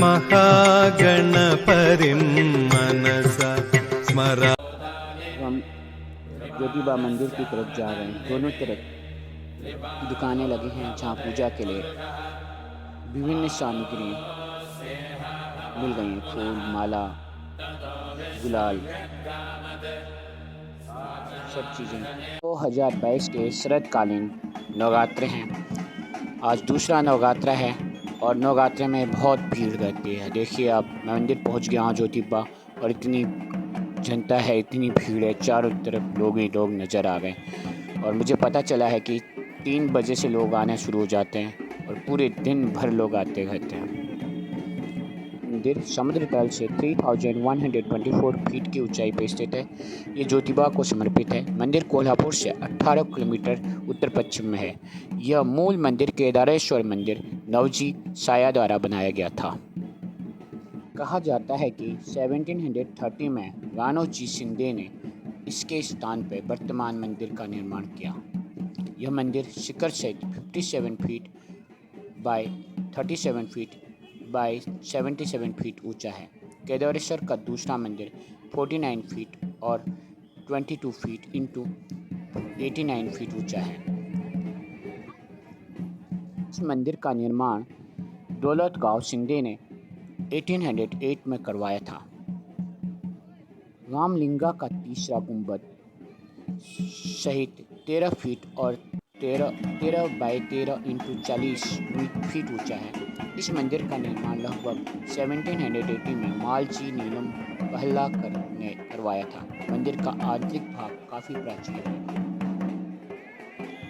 महागणपतिं मनसा स्मरा। हम ज्योतिबा मंदिर की तरफ जा रहे हैं। दोनों तरफ दुकानें लगी हैं जहाँ पूजा के लिए विभिन्न सामग्री मिल गई हैं। फूल, माला, गुलाल, सब चीज़ें। 2022 के शरदकालीन नवरात्रे हैं। आज दूसरा नवरात्रा है और नवरात्रे में बहुत भीड़ रहती है। देखिए आप, मैं मंदिर पहुंच गया हूँ ज्योतिबा, और इतनी जनता है, इतनी भीड़ है, चारों तरफ लोग ही लोग नज़र आ गए। और मुझे पता चला है कि 3 बजे से लोग आना शुरू हो जाते हैं और पूरे दिन भर लोग आते रहते हैं। मंदिर समुद्र तल से 3124 फीट की ऊंचाई पर स्थित है। ये ज्योतिबा को समर्पित है। मंदिर कोल्हापुर से 18 किलोमीटर उत्तर पश्चिम में है। यह मूल मंदिर केदारेश्वर मंदिर नवजी साया द्वारा बनाया गया था। कहा जाता है कि 1730 में राणोजी शिंदे ने इसके स्थान पर वर्तमान मंदिर का निर्माण किया। यह मंदिर शिखर सहित 57 feet by 37 feet by 77 feet ऊंचा है। केदारेश्वर का दूसरा मंदिर 49 फीट और 22 फीट इंटू 89 फीट ऊंचा है। इस मंदिर का निर्माण दौलतगांव शिंदे ने 1808 में करवाया था। रामलिंगा का तीसरा गुंबद सहित 13 फीट और 13 बाय 13 इंटू 40 फीट ऊंचा है। इस मंदिर का निर्माण लगभग 1780 में मालजी नीलम पहलाकर ने करवाया था। मंदिर का आंतरिक भाग काफी प्राचीन है।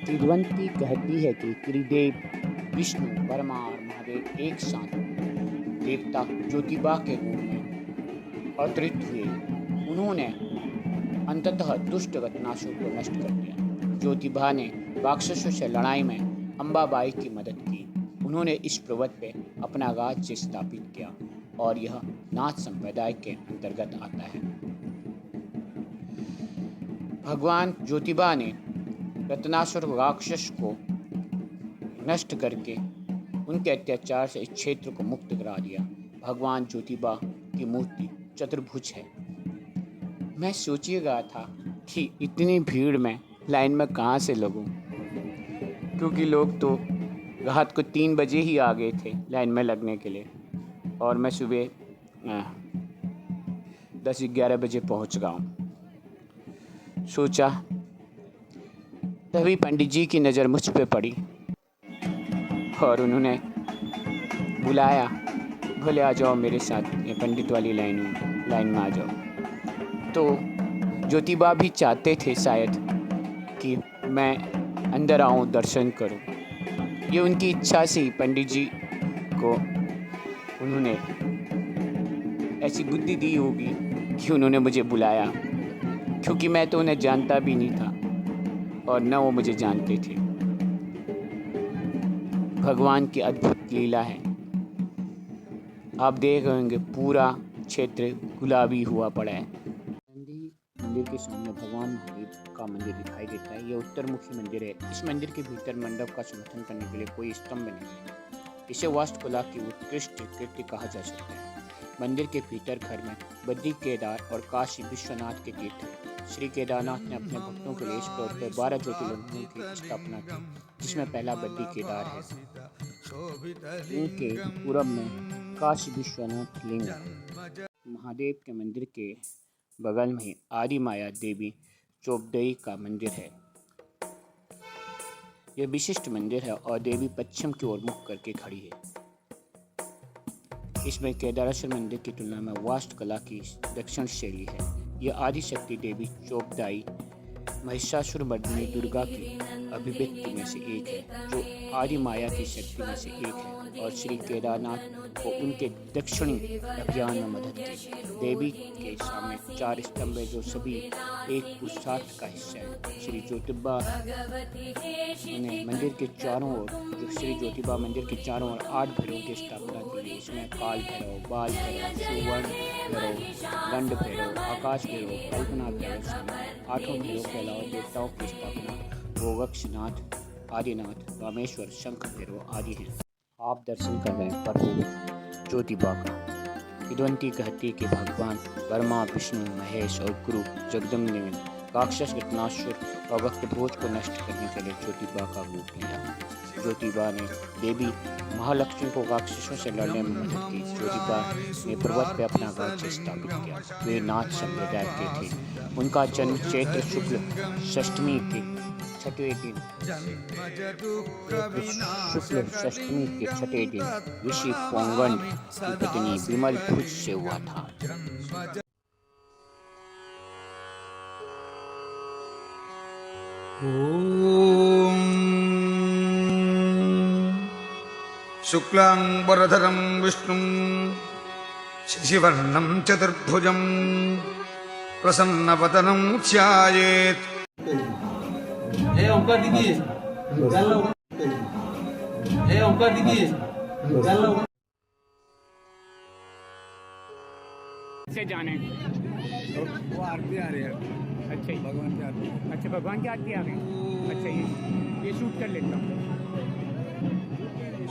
किंवदंती कहती है कि त्रिदेव विष्णु, ब्रह्मा और महादेव एक साथ देवता ज्योतिबा के रूप में अवतरित हुए। उन्होंने अंततः दुष्ट रत्नासुर को नष्ट कर दिया। ज्योतिबा ने राक्षसों से लड़ाई में अंबाबाई की मदद की। उन्होंने इस पर्वत पर अपना राज्य स्थापित किया और यह नाथ संप्रदाय के अंतर्गत आता है। भगवान ज्योतिबा ने रत्नासुर राक्षस को नष्ट करके उनके अत्याचार से इस क्षेत्र को मुक्त करा दिया। भगवान ज्योतिबा की मूर्ति चतुर्भुज है। मैं सोचिए रहा था कि इतनी भीड़ में लाइन में कहाँ से लगूं, क्योंकि लोग तो रात को 3 बजे ही आ गए थे लाइन में लगने के लिए, और मैं सुबह 10-11 बजे पहुँच गया हूँ। सोचा, तभी पंडित जी की नज़र मुझ पे पड़ी और उन्होंने बुलाया, बोले आ जाओ मेरे साथ, ये पंडित वाली लाइन में आ जाओ। तो ज्योतिबा भी चाहते थे शायद कि मैं अंदर आऊँ, दर्शन करूँ। ये उनकी इच्छा से पंडित जी को उन्होंने ऐसी बुद्धि दी होगी कि उन्होंने मुझे बुलाया, क्योंकि मैं तो उन्हें जानता भी नहीं था और न वो मुझे जानते थे। भगवान की अद्भुत लीला है। आप देख रहे होंगे पूरा क्षेत्र गुलाबी हुआ पड़ा है। मंदिर के सामने भगवान महादेव का मंदिर दिखाई देता है। यह उत्तरमुखी मंदिर है। इस मंदिर के भीतर मंडप का समर्थन करने के लिए कोई स्तंभ नहीं है। इसे वास्तुकला की उत्कृष्ट कृति कहा जा सकता है। मंदिर के भीतर घर में बद्री केदार और काशी विश्वनाथ के तीर्थ हैं। श्री केदारनाथ ने अपने भक्तों के लिए इस पर्वत पर 12 ज्योतिर्लिंगों की स्थापना की, जिसमें पहला बद्री केदार है। इनके पूरब में काशी विश्वनाथ लिंग है। महादेव के मंदिर के बगल में आदि माया देवी चौबदई का मंदिर है। यह विशिष्ट मंदिर है और देवी पश्चिम की ओर मुख करके खड़ी है। इसमें केदारेश्वर मंदिर की तुलना में वास्तुकला की दक्षिण शैली है। यह आदिशक्ति देवी चौबदाई महिषासुरमर्दिनी दुर्गा की अभिव्यक्ति में से एक है, जो आदि माया की शक्ति में से एक है और श्री केदारनाथ को उनके दक्षिणी अभियान में मदद की। देवी के सामने 4 स्तंभ है, जो सभी एक पुरुषार्थ का हिस्सा है। श्री ज्योतिबा ने मंदिर के चारों ओर और 8 भैरवों की स्थापना की है। इसमें काल भैरव, बाल भैरव, सुवर्ण भैरव, दंड भैरव, आकाश भैरव, कल्पना भैरव समेत 8 भैरव के अलावा देवताओं की स्थापना गोरक्षनाथ, आदिनाथ, रामेश्वर, शंख भैरव आदि हैं। आप दर्शन कर रहे हैं प्रभु ज्योतिबा का। किंवदंती कहती कि भगवान ब्रह्मा, विष्णु, महेश और गुरु जगदम्ब ने राक्षस घटनासुर और वक्त भोज को नष्ट करने के लिए ज्योतिबा का रूप लिया। ज्योतिबा ने देवी महालक्ष्मी को राक्षसों से लड़ने में मदद की। ज्योतिबा ने पर्वत पर अपना राज्य स्थापित किया। वे नाथ संप्रदाय के थे। उनका जन्म चैत्र शुक्ल षष्ठमी के छठे दिन ऋषि पोंगंड की पत्नी विमल भुज से हुआ था। ॐ शुक्लांबरधरं विष्णुं शशिवर्णं चतुर्भुजं प्रसन्नवदनं ध्यायेत्। ओंकार दीजिए, ओंकार दीजिए। से जाने वो आरती आ रही है। अच्छा भगवान की आरती। अच्छा, भगवान की आरती आ गई। अच्छा, ये शूट कर लेता हूँ।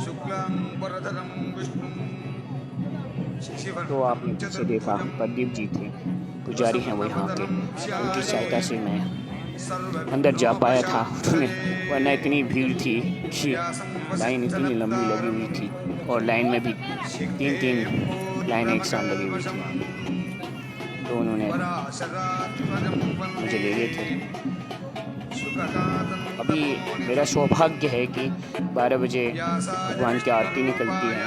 शुक्लांबरधरं विष्णुं शशिवर्णं तो आपने पीछे देखा प्रदीप जी थे, पुजारी हैं वो यहाँ के। उनकी सहायता से मैं अंदर जा पाया था उसमें, वरना इतनी भीड़ थी कि लाइन इतनी लंबी लगी हुई थी और लाइन में भी तीन लाइन एक साथ लगी हुई थी। तो उन्होंने मुझे ले गए थे। अभी मेरा सौभाग्य है कि 12 बजे भगवान की आरती निकलती है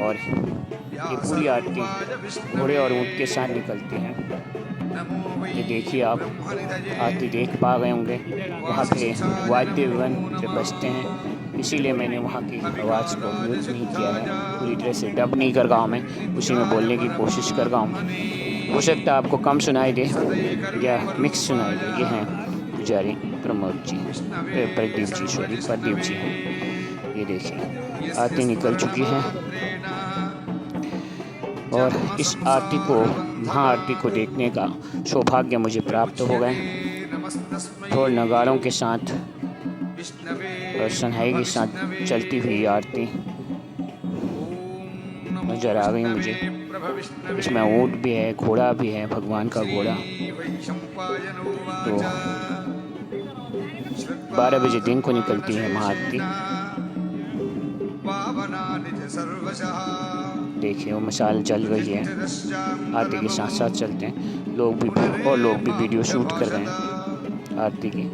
और ये पूरी आरती घोड़े और ऊँट के साथ निकलती है। ये देखिए, आप आरती देख पा गए होंगे। वहाँ पे वाद्य यंत्र बजते हैं, इसीलिए मैंने वहाँ की आवाज़ को म्यूट नहीं किया है। पूरी तरह से डब नहीं कर रहा हूँ मैं, उसी में बोलने की कोशिश कर रहा हूँ। हो सकता है आपको कम सुनाई दे या मिक्स सुनाई दे। ये हैं पुजारी प्रमोद जी, प्रदीप जी हैं। ये देखिए, आरती निकल चुकी है और इस आरती को, महाआरती को देखने का सौभाग्य मुझे प्राप्त हो गए। ढोल नगाड़ों के साथ और सनहाई के साथ चलती हुई आरती नजर आ गई मुझे। इसमें ऊँट भी है, घोड़ा भी है, भगवान का घोड़ा। तो 12 बजे दिन को निकलती है महाआरती। देखिए, वो मशाल जल रही है, आरती के साथ साथ चलते हैं लोग भी वीडियो शूट कर रहे हैं आरती की।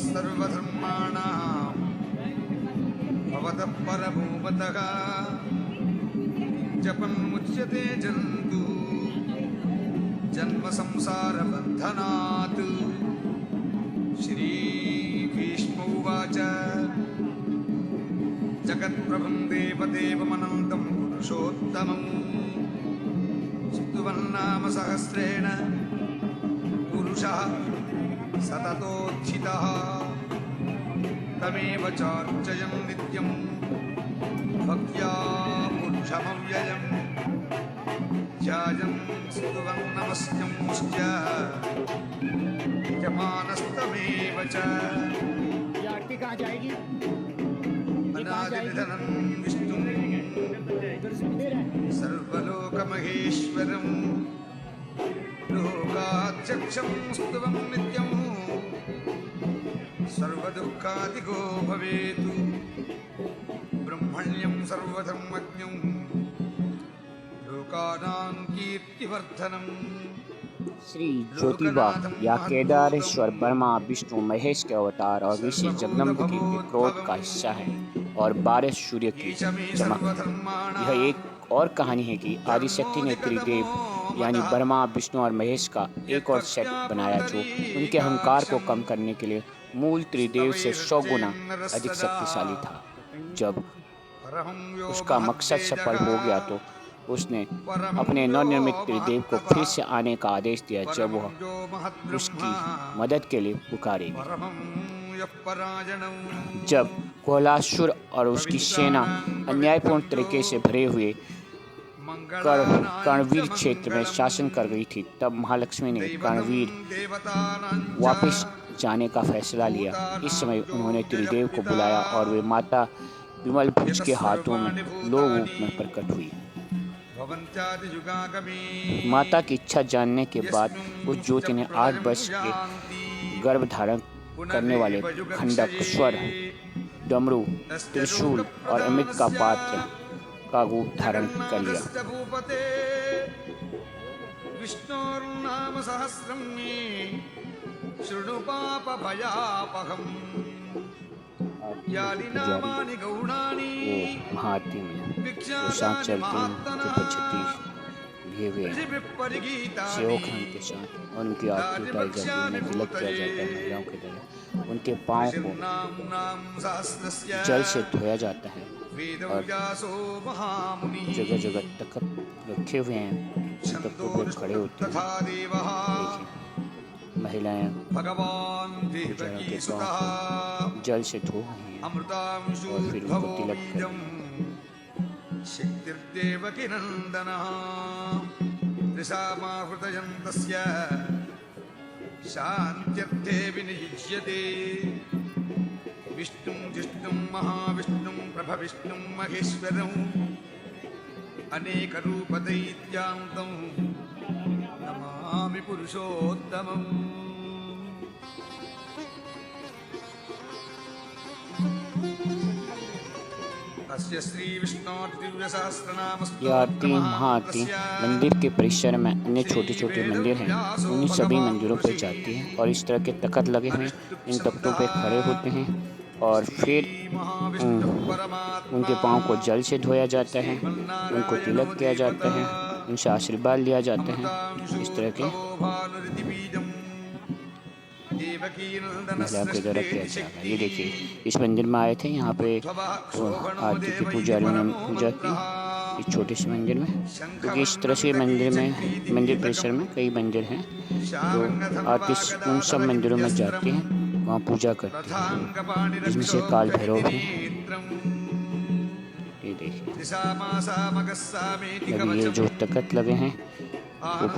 सर्वधर्माणां भवतः परमोपतः जपन्मुच्यते जन्तु जन्म संसार बन्धनात्। श्रीभीष्म उवाच जगत्प्रभं देवदेवमनन्तं पुरुषोत्तमं स्तुवन्नाम सहस्रेण पुरुषः सततोत्थितः तमेव चार्चयं नित्यं भक्त्या पुरुषमव्ययं ध्यायं स्तुवन् नमस्यंश्च यजमानस्तमेव च। ये आरती कहाँ जाएगी? अनादिनिधनं विष्णुं सर्वलोकमहेश्वरं लोकाध्यक्षं स्तुवं नित्यं सर्वदुःखादिको भवेतु ब्रह्मण्यं सर्वधर्मज्ञं लोकानां कीर्तिवर्धनम्। श्री ज्योतिबा या केदारेश्वर ब्रह्मा, विष्णु, महेश के अवतार और ऋषि जगदम्ब के क्रोध का हिस्सा है और 12 सूर्य की चमक। यह एक और कहानी है कि आदिशक्ति ने त्रिदेव यानी ब्रह्मा, विष्णु और महेश का एक और सेट बनाया जो उनके अहंकार को कम करने के लिए मूल त्रिदेव से 100 गुना अधिक शक्तिशाली था। जब उसका मकसद सफल हो गया तो उसने अपने नवनिर्मित त्रिदेव को फिर से आने का आदेश दिया जब वह उसकी मदद के लिए पुकारेगी। यः पराजणौ जब कोहलासुर और उसकी सेना अन्यायपूर्ण तरीके से भरे हुए कर्णवीर क्षेत्र में शासन कर गई थी, तब महालक्ष्मी ने कर्णवीर वापस जाने का फैसला लिया। इस समय उन्होंने त्रिदेव को बुलाया और वे माता विमल भुज के हाथों में लोक रूप में प्रकट हुई। माता की इच्छा जानने के बाद उस ज्योति ने 8 वर्ष के गर्भ धारण करने वाले खंडक, स्वर, डमरू, त्रिशूल और अमृत का पात्र का रूप धारण कर लिया। विष्णोर्नाम सहस्रं मे शृणु पाप भयापहम् यानि नामानि गौणानि महाआरती में वो साथ चलते हैं तो बचती लिए हुए सेवक हैं उनके साथ, और उनकी आरती उतारी जाती है, उन्हें तिलक किया जाता है महिलाओं की तरह। उनके पाँव को जल से धोया जाता है और जगह जगह तख्त रखे हुए हैं, तख्तों पर खड़े होते हैं। देखिए महिलाएं पूजा के पाँव जल से धो रही हैं और फिर उनको तिलक कर रही हैं। शक्तिर्देवकी नंदनः त्रिशामाहृतयन्तस्य शान्त्यर्थे विनियुज्यते विष्णुं जिष्णुं महाविष्णुं प्रभविष्णुं महेश्वरं अनेकरूपदैत्यान्तं नमामि पुरुषोत्तमम्। यह आरती महाआरती मंदिर के परिसर में अन्य छोटे छोटे मंदिर हैं, उन्हीं सभी मंदिरों पर जाती है और इस तरह के तख्त लगे हैं, इन तख्तों पर खड़े होते हैं और फिर उनके पाँव को जल से धोया जाता है, उनको तिलक किया जाता है, उनसे आशीर्वाद लिया जाता है। इस तरह के महिलाओं के द्वारा किया जाता है। ये देखिए इस मंदिर में आए थे, यहाँ पे आरती की पुजारियों ने पूजा की इस छोटे से मंदिर में, क्योंकि इस तरह से मंदिर परिसर में कई मंदिर हैं, तो आर्टिस्ट उन सब मंदिरों में जाते हैं, वहाँ पूजा करते हैं, जिसमें से काल भैरव है। ये देखिए अभी ये जो तख्त लगे हैं वो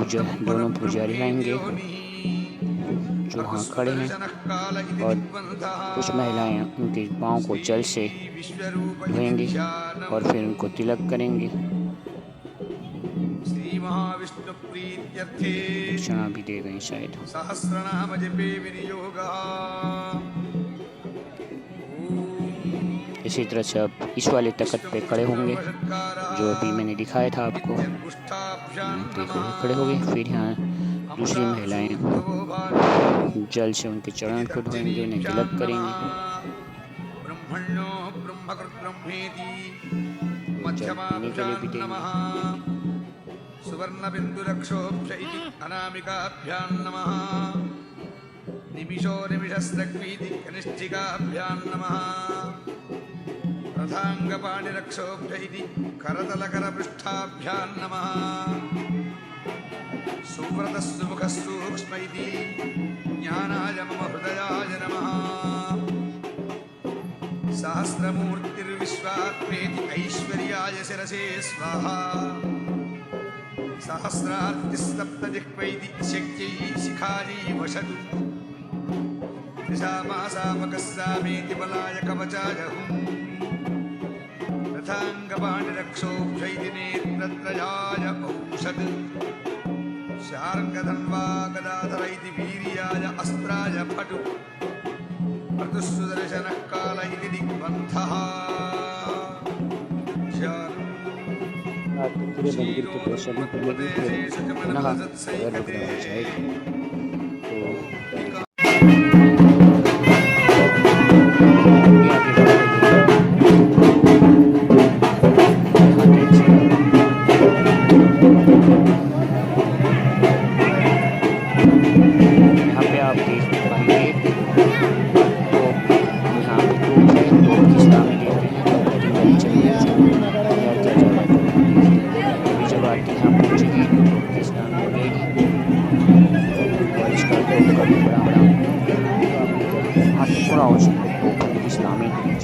दोनों पुजारी आएंगे जो वहाँ खड़े हैं, और कुछ महिलाएं उनके पाँव को जल से धोएंगी और फिर उनको तिलक करेंगे, दक्षिणा भी दे गई शायद। इसी तरह से अब इस वाले तख्त पे खड़े होंगे जो अभी मैंने दिखाया था आपको, देखो खड़े हो गए। फिर यहाँ दूसरी महिलाएं जल से उनके चरण को धोएंगे, उन्हें तिलक करेंगे। जल पीने के लिए भी देंगे। सुवर्णबिन्दुरक्षोभ्यैति अनामिकाभ्यां नमः निमिषो निमिषस्रग्वीति कनिष्ठिकाभ्यां नमः रथाङ्गपाणिरक्षोभ्यैति करतलकरपृष्ठाभ्यां नमः सुव्रतस्सुमुखस्सूक्ष्मैति ज्ञानाय मम हृदयाय नमः सहस्रमूर्तिर्विश्वात्मेति ऐश्वर्याय शिरसे स्वाहा सहस्रार्तिस्तप्तजिह्वैति शक्त्यै शिखायै वशतु त्रिशामासामकस्सामेति बलाय कवचाय हुम् रथाङ्गपाणिरक्षोभ्यैति नेत्रत्रयाय औषध शार्ङ्गधन्वा गदाधर इति वीर्याय अस्त्राय पटु ऋतुसुदर्शनः काल इति दिग्बन्धः पूरे मंदिर के परिसर में पहले फिर पुनः अगर रुकना हो जाएगी यहाँ पे आप देख पाएंगे तो यहाँ पे तो किस नाम देते हैं जब आरती यहाँ पहुँचेगी तो किस नाम लगेगी।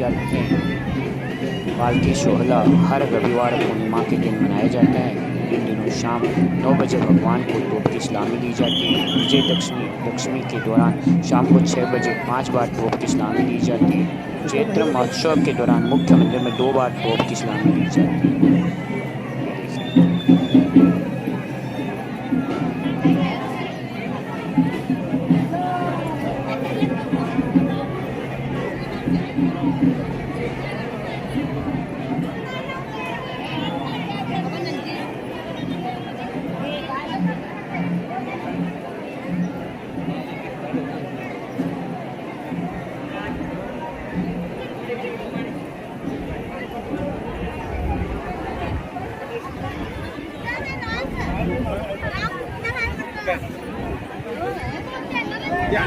जाते हैं। पालकी शोहला हर रविवार पूर्णिमा के दिन मनाया जाता है। इन दिनों शाम 9 बजे भगवान को तोप की सलामी दी जाती है। विजय दशमी के दौरान शाम को 6 बजे 5 बार तोप की सलामी दी जाती है। चैत्र महोत्सव के दौरान मुख्य मंदिर में 2 बार तोप की सलामी दी जाती है। ये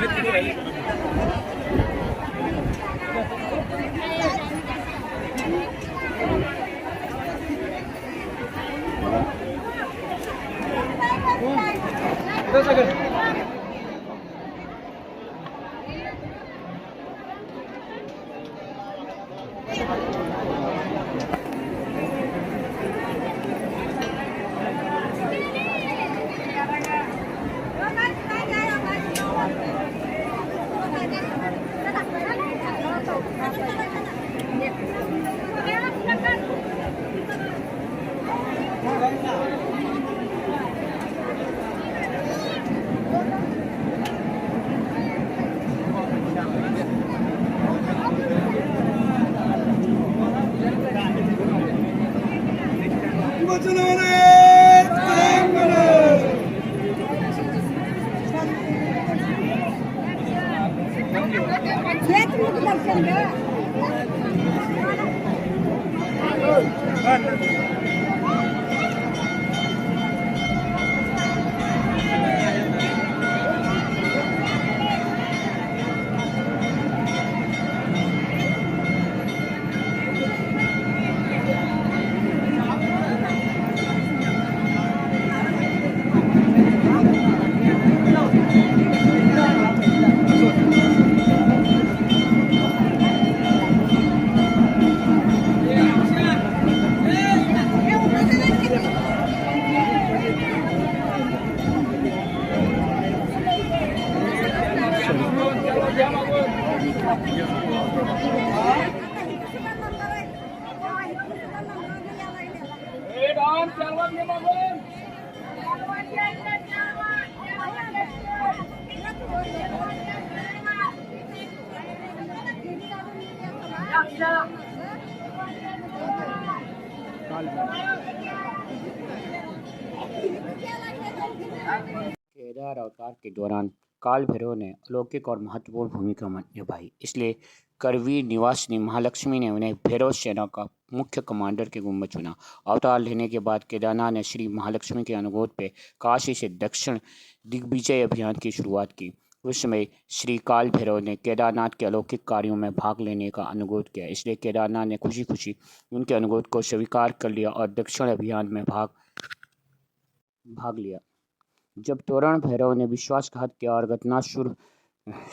देखिए। केदार अवतार के दौरान काल भैरव ने अलौकिक और महत्वपूर्ण भूमिका निभाई, इसलिए करवीर निवासिनी महालक्ष्मी ने उन्हें भैरव सेना का मुख्य कमांडर के रूप में चुना। अवतार लेने के बाद केदारनाथ ने श्री महालक्ष्मी के अनुरोध पे काशी से दक्षिण दिग्विजय अभियान की शुरुआत की। उस समय श्री काल भैरव ने केदारनाथ के अलौकिक कार्यों में भाग लेने का अनुरोध किया, इसलिए केदारनाथ ने खुशी खुशी उनके अनुरोध को स्वीकार कर लिया और दक्षिण अभियान में भाग लिया। जब तोरण भैरव ने विश्वासघात किया और घटनासुर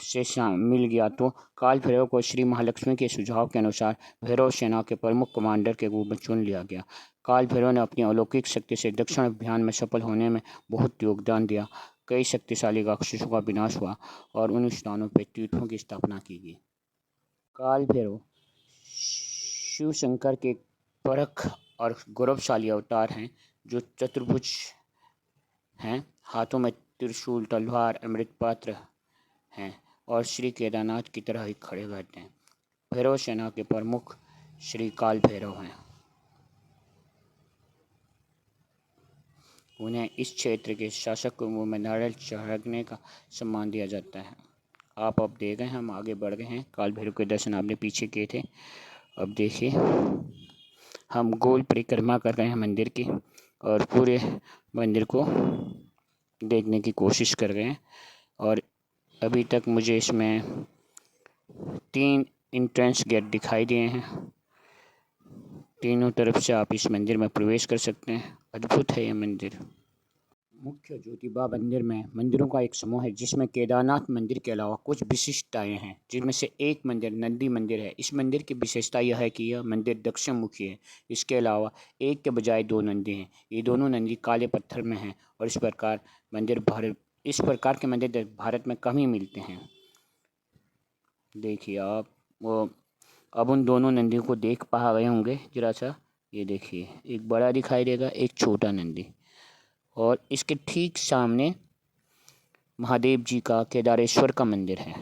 से मिल गया तो काल भैरव को श्री महालक्ष्मी के सुझाव के अनुसार भैरव सेना के प्रमुख कमांडर के रूप में चुन लिया गया। काल भैरव ने अपनी अलौकिक शक्ति से दक्षिण अभियान में सफल होने में बहुत योगदान दिया। कई शक्तिशाली राक्षसों का विनाश हुआ और उन स्थानों पर तीर्थों की स्थापना की गई। काल भैरव शिव शंकर के परख और गौरवशाली अवतार हैं जो चतुर्भुज हैं, हाथों में त्रिशूल, तलवार, अमृत पात्र हैं और श्री केदारनाथ की तरह ही खड़े रहते हैं। भैरव सेना के प्रमुख श्री काल भैरव हैं। उन्हें इस क्षेत्र के शासक को मुंह में नारियल चढ़ाने का सम्मान दिया जाता है। आप अब देख रहे हैं, हम आगे बढ़ गए हैं। काल भैरव के दर्शन आपने पीछे किए थे। अब देखिए, हम गोल परिक्रमा कर रहे हैं मंदिर की और पूरे मंदिर को देखने की कोशिश कर रहे हैं। और अभी तक मुझे इसमें 3 एंट्रेंस गेट दिखाई दिए हैं। तीनों तरफ से आप इस मंदिर में प्रवेश कर सकते हैं। अद्भुत है ये मंदिर। मुख्य ज्योतिबा मंदिर में मंदिरों का एक समूह है जिसमें केदारनाथ मंदिर के अलावा कुछ विशिष्टताएं हैं, जिनमें से एक मंदिर नंदी मंदिर है। इस मंदिर की विशेषता यह है कि यह मंदिर दक्षिण मुखी है। इसके अलावा एक के बजाय दो नंदी हैं। ये दोनों नंदी काले पत्थर में हैं और इस प्रकार के मंदिर भारत में कम ही मिलते हैं। देखिए आप वो अब उन दोनों नंदियों को देख पा रहे होंगे जरा सा। ये देखिए, एक बड़ा दिखाई देगा, एक छोटा नंदी, और इसके ठीक सामने महादेव जी का केदारेश्वर का मंदिर है।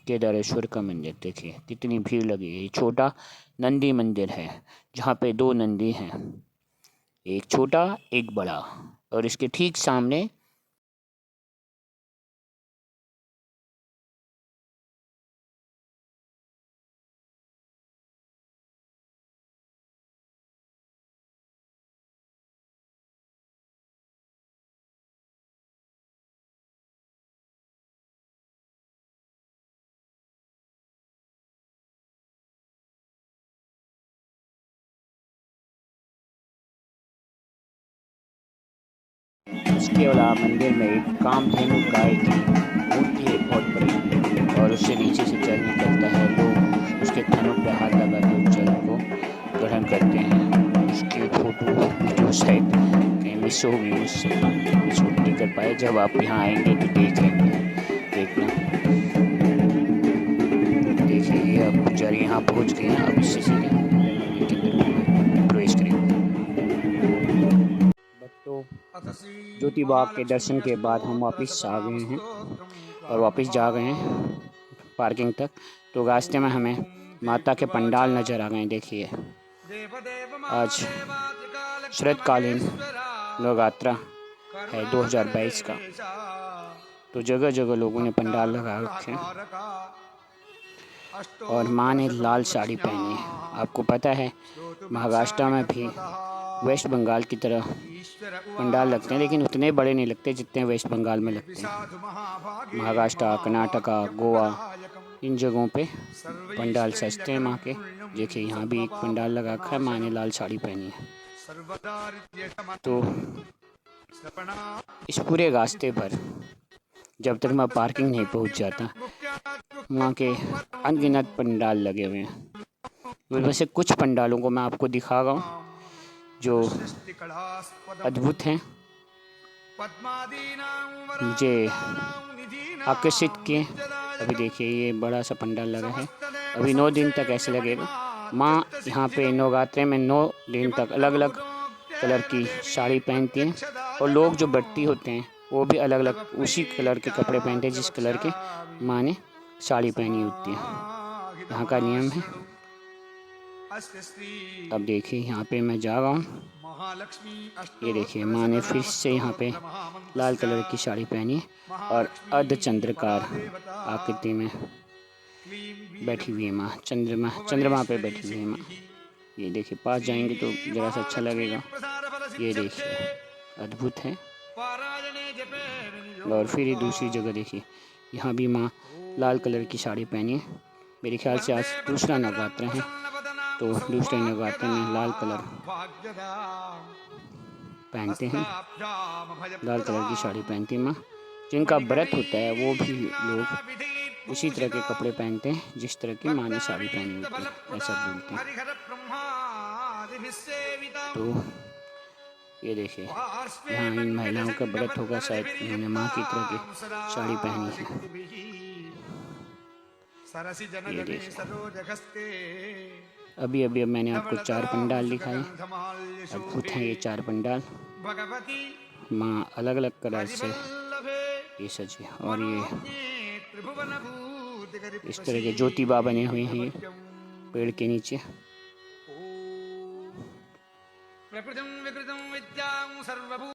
केदारेश्वर का मंदिर देखिए कितनी भीड़ लगी है। ये छोटा नंदी मंदिर है जहाँ पे दो नंदी हैं, एक छोटा एक बड़ा, और इसके ठीक सामने इसके अलावा मंदिर में एक कामधेनु गाय की मूर्ति है बहुत बड़ी, और उससे नीचे से जल निकलता है। लोग उसके थनों पर हाथ लगा के उस जल को ग्रहण करते हैं। उसकी फोटो जो शायद कहीं मिस हो गई, उससे शूट नहीं कर पाए। जब आप यहाँ आएंगे तो देखना। देखिए ये अब पुजारी यहाँ पहुँच गए हैं। अब इससे सीधे मंदिर के अंदर प्रवेश करेंगे। तो ज्योतिबा के दर्शन के बाद हम वापस आ गए हैं और वापस जा गए हैं पार्किंग तक। तो रास्ते में हमें माता के पंडाल नज़र आ गए। देखिए आज शरतकालीन नवरात्रा है 2022 का, तो जगह जगह लोगों ने पंडाल लगा रखे हैं और माँ ने लाल साड़ी पहनी है। आपको पता है महाराष्ट्र में भी वेस्ट बंगाल की तरह पंडाल लगते हैं, लेकिन उतने बड़े नहीं लगते जितने वेस्ट बंगाल में लगते हैं। महाराष्ट्र, कर्नाटका, गोवा, इन जगहों पे पंडाल सस्ते हैं माँ के। देखिए यहाँ भी एक पंडाल लगा रखा है, माँ ने लाल साड़ी पहनी है। तो इस पूरे रास्ते पर जब तक मैं पार्किंग नहीं पहुँच जाता, वहाँ के अनगिनत पंडाल लगे हुए हैं। उनमें से कुछ पंडालों को मैं आपको दिखा रहा हूँ जो अद्भुत हैं, मुझे आकर्षित किए। अभी देखिए ये बड़ा सा पंडाल लगा है, अभी 9 दिन तक ऐसे लगेगा। माँ यहाँ पे नवरात्रे में 9 दिन तक अलग अलग कलर की साड़ी पहनती हैं, और लोग जो भट्टी होते हैं वो भी अलग अलग उसी कलर के कपड़े पहनते हैं जिस कलर के माँ ने साड़ी पहनी होती है। यहाँ का नियम है। अब देखिए यहाँ पे मैं जा रहा हूँ। ये देखिए माँ ने फिर से यहाँ पे लाल कलर की साड़ी पहनी और अर्धचंद्राकार आकृति में बैठी हुई है माँ। चंद्रमा पे बैठी हुई है माँ। ये देखिए पास जाएंगे तो ज़रा सा अच्छा लगेगा। ये देखिए अद्भुत है। और फिर ये दूसरी जगह देखिए, यहाँ भी माँ लाल कलर की साड़ी पहनी है। मेरे ख्याल से आज दूसरा नवरात्र है, तो दूसरे नवरात्र में लाल कलर पहनते हैं, लाल कलर की साड़ी पहनती है माँ। जिनका व्रत होता है वो भी लोग उसी तरह के कपड़े पहनते हैं जिस तरह की माँ ने साड़ी पहनी होती है, ऐसा बोलते हैं। तो ये देखिए यहाँ इन महिलाओं का व्रत होगा, शायद इन्होंने माँ की तरह की साड़ी पहनी है। ये देखिए अभी मैंने आपको 4 पंडाल दिखाए। अद्भुत हैं ये 4 पंडाल। माँ अलग अलग कलर से ये सजी, और ये इस तरह के ज्योतिबा बने हुए हैं ये पेड़ के नीचे।